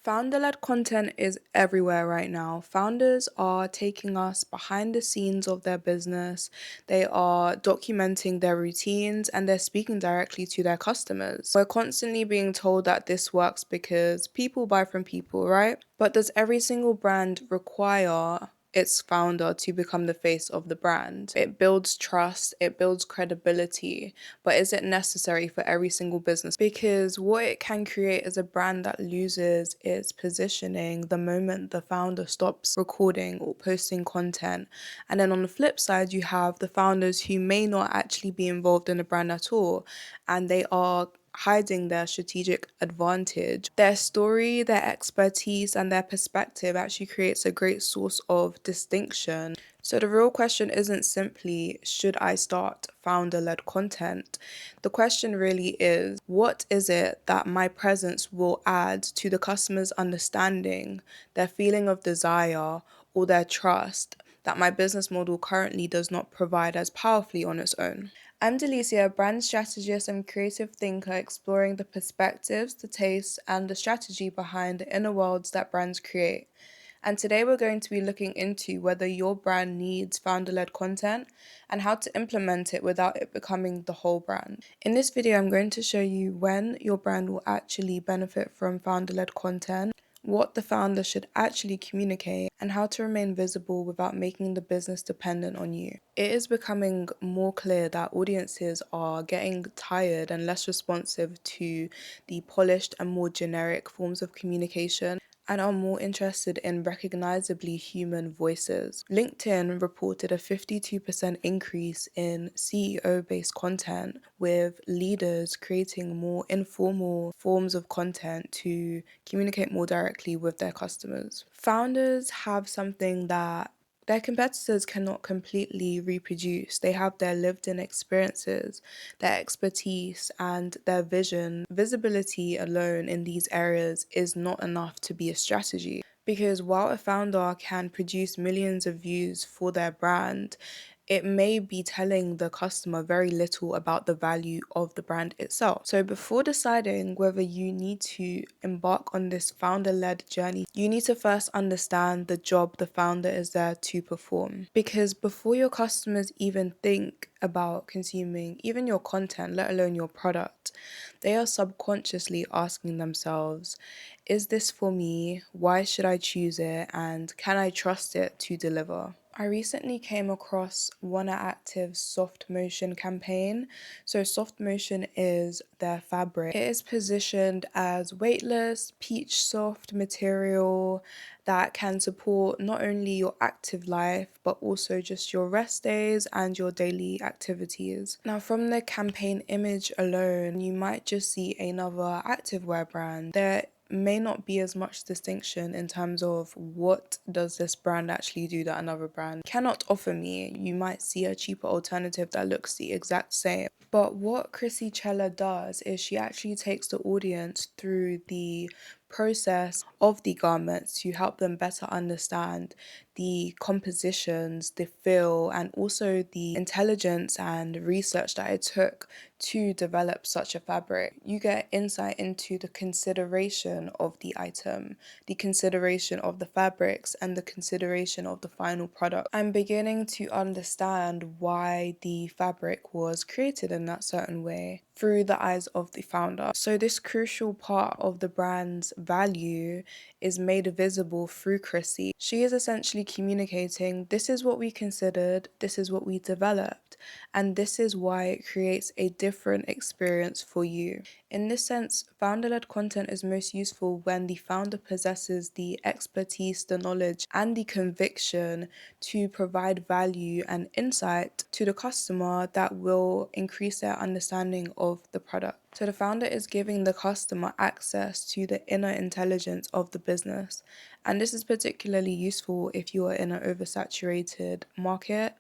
Founder-led content is everywhere right now. Founders are taking us behind the scenes of their business. They are documenting their routines and they're speaking directly to their customers. We're constantly being told that this works because people buy from people, right? But does every single brand require its founder to become the face of the brand? It builds trust, it builds credibility, but is it necessary for every single business? Because what it can create is a brand that loses its positioning the moment the founder stops recording or posting content. And then on the flip side, you have the founders who may not actually be involved in the brand at all, and they are hiding their strategic advantage. Their story, their expertise, and their perspective actually creates a great source of distinction. So the real question isn't simply, should I start founder-led content? The question really is, what is it that my presence will add to the customer's understanding, their feeling of desire, or their trust that my business model currently does not provide as powerfully on its own? I'm Delicia, a brand strategist and creative thinker exploring the perspectives, the tastes, and the strategy behind the inner worlds that brands create. And today we're going to be looking into whether your brand needs founder-led content and how to implement it without it becoming the whole brand. In this video, I'm going to show you when your brand will actually benefit from founder-led content, what the founder should actually communicate, and how to remain visible without making the business dependent on you. It is becoming more clear that audiences are getting tired and less responsive to the polished and more generic forms of communication and are more interested in recognizably human voices. LinkedIn reported a 52% increase in CEO-based content, with leaders creating more informal forms of content to communicate more directly with their customers. Founders have something that their competitors cannot completely reproduce. They have their lived in experiences, their expertise, and their vision. Visibility alone in these areas is not enough to be a strategy. Because while a founder can produce millions of views for their brand, it may be telling the customer very little about the value of the brand itself. So before deciding whether you need to embark on this founder-led journey, you need to first understand the job the founder is there to perform. Because before your customers even think about consuming even your content, let alone your product, they are subconsciously asking themselves, is this for me? Why should I choose it? And can I trust it to deliver? I recently came across Oner Active's soft motion campaign. So soft motion is their fabric. It is positioned as weightless, peach soft material that can support not only your active life, but also just your rest days and your daily activities. Now, from the campaign image alone, you might just see another activewear brand. There may not be as much distinction in terms of what does this brand actually do that another brand cannot offer me. You might see a cheaper alternative that looks the exact same. But what Chrissy Chella does is she actually takes the audience through the process of the garments to help them better understand the compositions, the feel, and also the intelligence and research that it took to develop such a fabric. You get insight into the consideration of the item, the consideration of the fabrics, and the consideration of the final product. I'm beginning to understand why the fabric was created in that certain way through the eyes of the founder. So this crucial part of the brand's value is made visible through Chrissy. She is essentially communicating, this is what we considered, this is what we developed, and this is why it creates a different experience for you. In this sense, founder-led content is most useful when the founder possesses the expertise, the knowledge, and the conviction to provide value and insight to the customer that will increase their understanding of the product. So the founder is giving the customer access to the inner intelligence of the business. And this is particularly useful if you are in an oversaturated market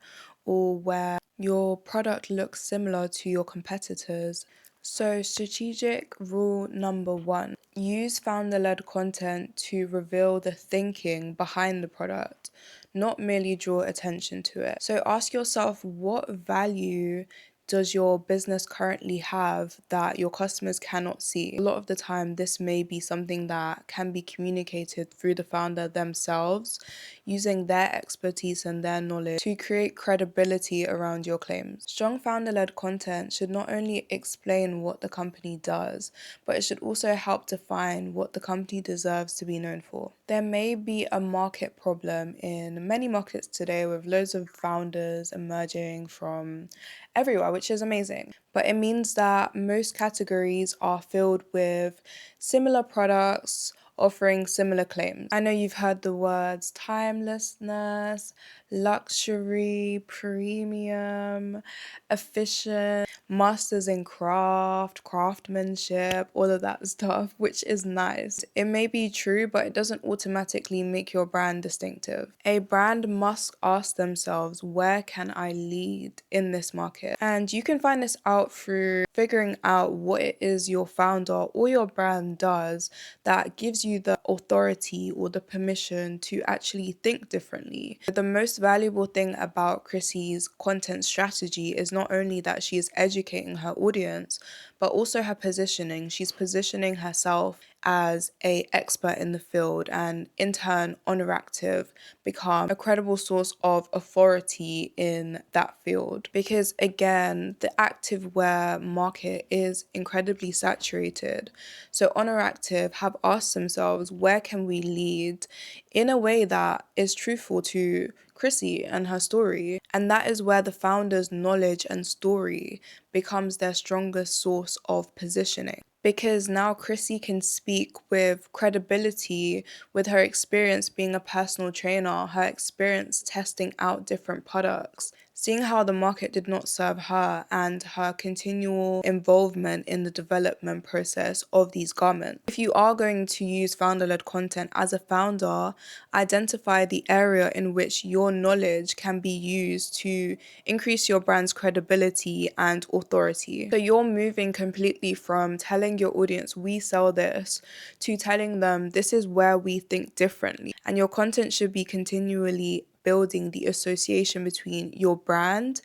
or where your product looks similar to your competitors. So strategic rule number 1, use founder-led content to reveal the thinking behind the product, not merely draw attention to it. So ask yourself, what value does your business currently have that your customers cannot see? A lot of the time, this may be something that can be communicated through the founder themselves, using their expertise and their knowledge to create credibility around your claims. Strong founder-led content should not only explain what the company does, but it should also help define what the company deserves to be known for. There may be a market problem in many markets today with loads of founders emerging from everywhere, which is amazing. But it means that most categories are filled with similar products offering similar claims. I know you've heard the words timelessness, luxury, premium, efficient, masters in craft, craftsmanship, all of that stuff, which is nice. It may be true, but it doesn't automatically make your brand distinctive. A brand must ask themselves, where can I lead in this market? And you can find this out through figuring out what it is your founder or your brand does that gives you the authority or the permission to actually think differently. The most valuable thing about Chrissy's content strategy is not only that she is educating her audience, but also her positioning. She's positioning herself as an expert in the field, and in turn, Oner Active become a credible source of authority in that field. Because again, the activewear market is incredibly saturated. So Oner Active have asked themselves, where can we lead in a way that is truthful to Chrissy and her story? And that is where the founder's knowledge and story becomes their strongest source of positioning. Because now Chrissy can speak with credibility with her experience being a personal trainer, her experience testing out different products, seeing how the market did not serve her, and her continual involvement in the development process of these garments. If you are going to use founder-led content as a founder, identify the area in which your knowledge can be used to increase your brand's credibility and authority. So you're moving completely from telling your audience, we sell this, to telling them, this is where we think differently. And your content should be continually building the association between your brand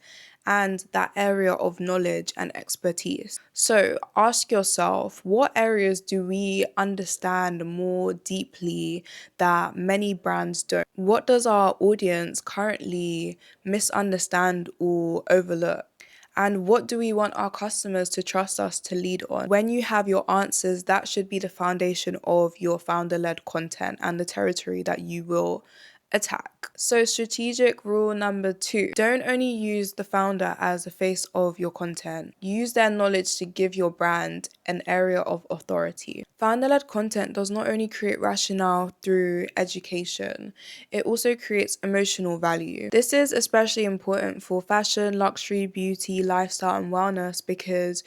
and that area of knowledge and expertise. So ask yourself, what areas do we understand more deeply that many brands don't? What does our audience currently misunderstand or overlook? And what do we want our customers to trust us to lead on? When you have your answers, that should be the foundation of your founder-led content and the territory that you will attack. So strategic rule number 2, don't only use the founder as the face of your content. Use their knowledge to give your brand an area of authority. Founder-led content does not only create rationale through education, it also creates emotional value. This is especially important for fashion, luxury, beauty, lifestyle, and wellness, because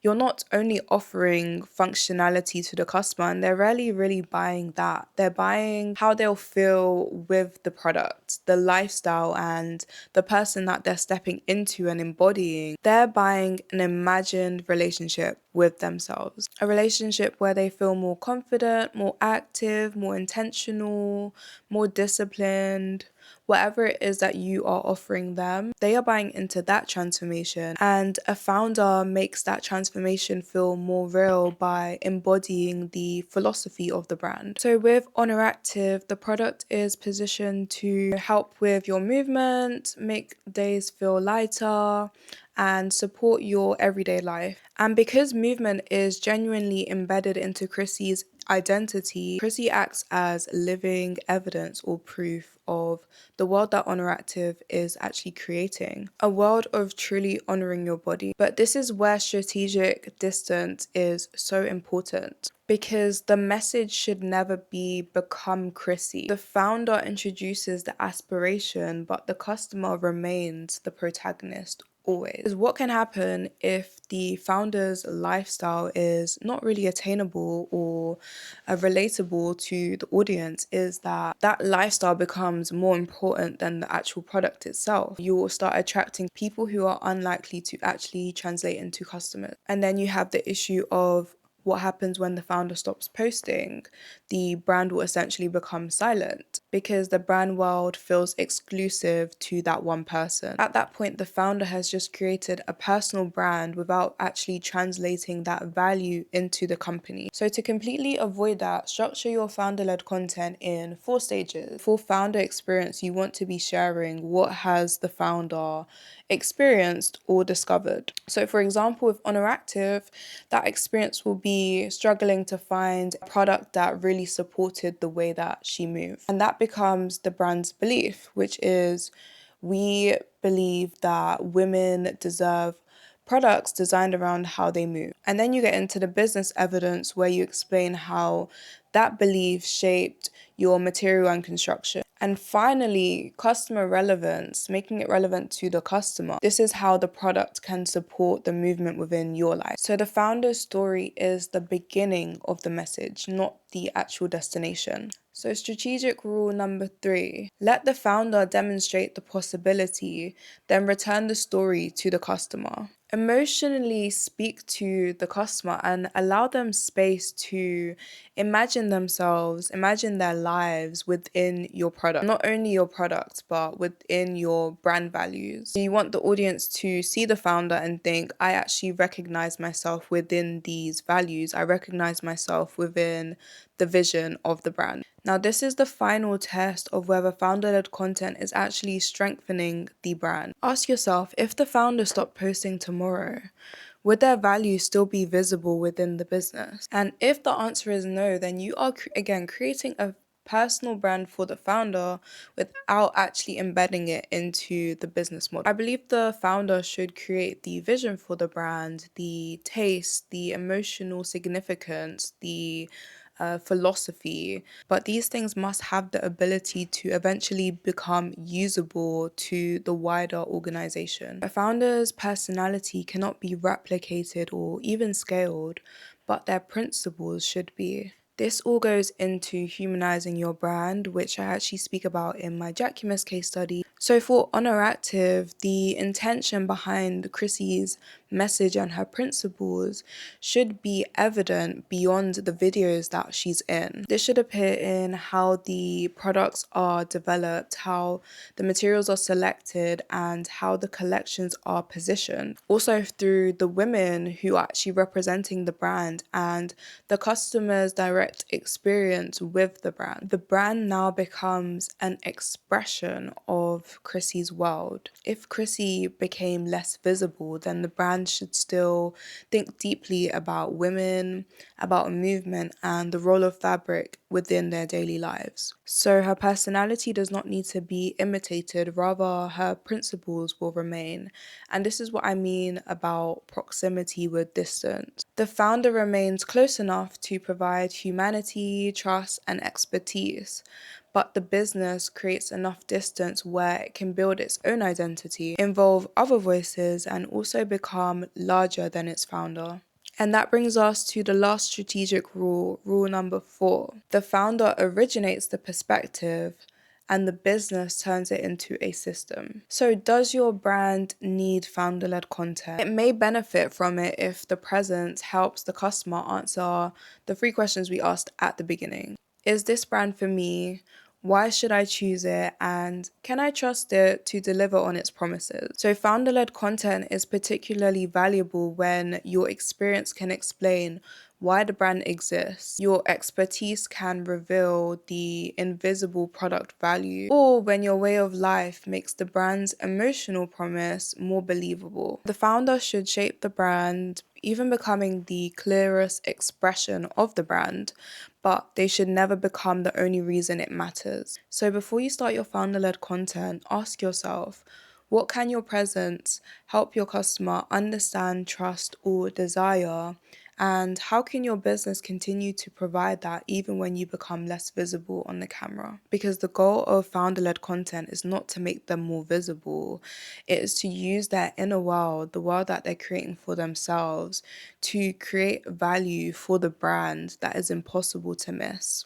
you're not only offering functionality to the customer, and they're rarely really buying that. They're buying how they'll feel with the product, the lifestyle, and the person that they're stepping into and embodying. They're buying an imagined relationship with themselves, a relationship where they feel more confident, more active, more intentional, more disciplined. Whatever it is that you are offering them, they are buying into that transformation. And a founder makes that transformation feel more real by embodying the philosophy of the brand. So with Oner Active, the product is positioned to help with your movement, make days feel lighter, and support your everyday life. And because movement is genuinely embedded into Chrissy's identity, Chrissy acts as living evidence or proof of the world that Oner Active is actually creating. A world of truly honoring your body. But this is where strategic distance is so important, because the message should never be become Chrissy. The founder introduces the aspiration, but the customer remains the protagonist always. What can happen if the founder's lifestyle is not really attainable or relatable to the audience is that that lifestyle becomes more important than the actual product itself. You will start attracting people who are unlikely to actually translate into customers. And then you have the issue of What happens when the founder stops posting? The brand will essentially become silent because the brand world feels exclusive to that one person. At that point, the founder has just created a personal brand without actually translating that value into the company. So to completely avoid that, structure your founder-led content in 4 stages. For founder experience, you want to be sharing what has the founder experienced or discovered. So for example, with Oner Active, that experience will be struggling to find a product that really supported the way that she moved. And that becomes the brand's belief, which is we believe that women deserve products designed around how they move. And then you get into the business evidence where you explain how that belief shaped your material and construction. And finally, customer relevance, making it relevant to the customer. This is how the product can support the movement within your life. So the founder's story is the beginning of the message, not the actual destination. So strategic rule number 3, let the founder demonstrate the possibility, then return the story to the customer. Emotionally speak to the customer and allow them space to imagine themselves, imagine their lives within your product. Not only your product, but within your brand values. You want the audience to see the founder and think, I actually recognize myself within these values. I recognize myself within the vision of the brand. Now, this is the final test of whether founder-led content is actually strengthening the brand. Ask yourself, if the founder stopped posting tomorrow, would their value still be visible within the business? And if the answer is no, then you are, again, creating a personal brand for the founder without actually embedding it into the business model. I believe the founder should create the vision for the brand, the taste, the emotional significance, the philosophy, but these things must have the ability to eventually become usable to the wider organization. A founder's personality cannot be replicated or even scaled, but their principles should be. This all goes into humanizing your brand, which I actually speak about in my Jacquemus case study. So for Oner Active, the intention behind Chrissy's message and her principles should be evident beyond the videos that she's in. This should appear in how the products are developed, how the materials are selected, and how the collections are positioned. Also through the women who are actually representing the brand and the customer's direct experience with the brand. The brand now becomes an expression of Chrissy's world. If Chrissy became less visible, then the brand should still think deeply about women, about a movement, and the role of fabric within their daily lives. So her personality does not need to be imitated, rather her principles will remain. And this is what I mean about proximity with distance. The founder remains close enough to provide humanity, trust, and expertise, but the business creates enough distance where it can build its own identity, involve other voices, and also become larger than its founder. And that brings us to the last strategic rule, rule number 4. The founder originates the perspective and the business turns it into a system. So does your brand need founder-led content? It may benefit from it if the presence helps the customer answer the 3 questions we asked at the beginning. Is this brand for me? Why should I choose it? And can I trust it to deliver on its promises? So founder-led content is particularly valuable when your experience can explain why the brand exists, your expertise can reveal the invisible product value, or when your way of life makes the brand's emotional promise more believable. The founder should shape the brand, even becoming the clearest expression of the brand, but they should never become the only reason it matters. So before you start your founder-led content, ask yourself, what can your presence help your customer understand, trust, or desire? And how can your business continue to provide that even when you become less visible on the camera? Because the goal of founder-led content is not to make them more visible. It is to use their inner world, the world that they're creating for themselves, to create value for the brand that is impossible to miss.